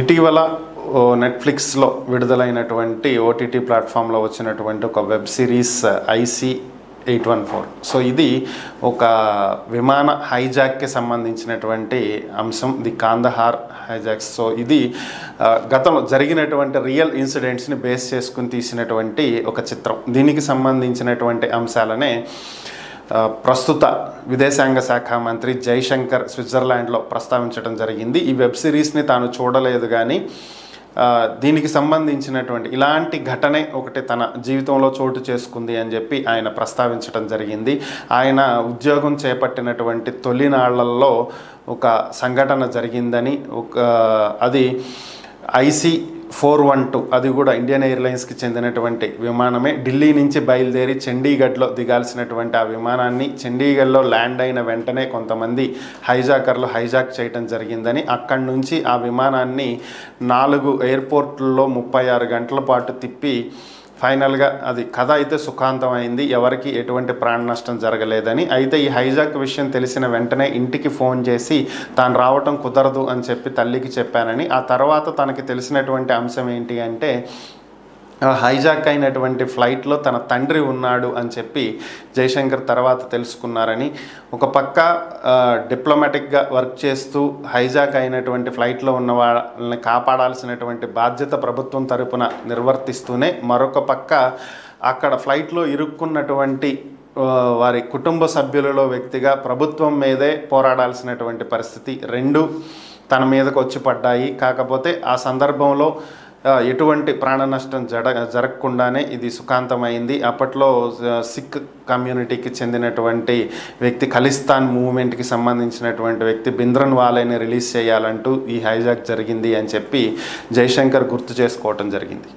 ఇటీవల నెట్ఫ్లిక్స్లో విడుదలైనటువంటి ఓటీటీ ప్లాట్ఫామ్లో వచ్చినటువంటి ఒక వెబ్ సిరీస్ IC-814. సో ఇది ఒక విమాన హైజాక్కి సంబంధించినటువంటి అంశం, ది కాందహార్ హైజాక్స్. సో ఇది గతంలో జరిగినటువంటి రియల్ ఇన్సిడెంట్స్ని బేస్ చేసుకుని తీసినటువంటి ఒక చిత్రం. దీనికి సంబంధించినటువంటి అంశాలనే ప్రస్తుత విదేశాంగ శాఖ మంత్రి జైశంకర్ స్విట్జర్లాండ్లో ప్రస్తావించడం జరిగింది. ఈ వెబ్ సిరీస్ని తాను చూడలేదు, కానీ దీనికి సంబంధించినటువంటి ఇలాంటి ఘటనే ఒకటి తన జీవితంలో చోటు చేసుకుంది అని చెప్పి ఆయన ప్రస్తావించడం జరిగింది. ఆయన ఉద్యోగం చేపట్టినటువంటి తొలినాళ్లలో ఒక సంఘటన జరిగిందని, అది IC-412, అది కూడా ఇండియన్ ఎయిర్లైన్స్కి చెందినటువంటి విమానమే. ఢిల్లీ నుంచి బయలుదేరి చండీగఢ్లో దిగాల్సినటువంటి ఆ విమానాన్ని చండీగఢ్లో ల్యాండ్ అయిన వెంటనే కొంతమంది హైజాకర్లు హైజాక్ చేయడం జరిగిందని, అక్కడి నుంచి ఆ విమానాన్ని 4 ఎయిర్పోర్ట్లలో 36 గంటల పాటు తిప్పి ఫైనల్గా అది కథ అయితే సుఖాంతమైంది, ఎవరికి ఎటువంటి ప్రాణ నష్టం జరగలేదని. అయితే ఈ హైజాక్ విషయం తెలిసిన వెంటనే ఇంటికి ఫోన్ చేసి తాను రావటం కుదరదు అని చెప్పి తల్లికి చెప్పానని, ఆ తర్వాత తనకి తెలిసినటువంటి అంశం ఏంటి అంటే హైజాక్ అయినటువంటి ఫ్లైట్లో తన తండ్రి ఉన్నాడు అని చెప్పి జైశంకర్ తర్వాత తెలుసుకున్నారని. ఒక పక్క డిప్లొమాటిక్గా వర్క్ చేస్తూ హైజాక్ అయినటువంటి ఫ్లైట్లో ఉన్న వాళ్ళని కాపాడాల్సినటువంటి బాధ్యత ప్రభుత్వం తరపున నిర్వర్తిస్తూనే, మరొక పక్క అక్కడ ఫ్లైట్లో ఇరుక్కున్నటువంటి వారి కుటుంబ సభ్యులలో వ్యక్తిగా ప్రభుత్వం మీదే పోరాడాల్సినటువంటి పరిస్థితి రెండు తన మీదకు వచ్చి పడ్డాయి. కాకపోతే ఆ సందర్భంలో ఎటువంటి ప్రాణ నష్టం జరగకుండానే ఇది సుఖాంతమైంది. అప్పట్లో సిక్ కమ్యూనిటీకి చెందినటువంటి వ్యక్తి, ఖలిస్తాన్ మూవ్మెంట్కి సంబంధించినటువంటి వ్యక్తి భింద్రన్ వాలేని రిలీజ్ చేయాలంటూ ఈ హైజాక్ జరిగింది అని చెప్పి జైశంకర్ గుర్తు చేసుకోవటం జరిగింది.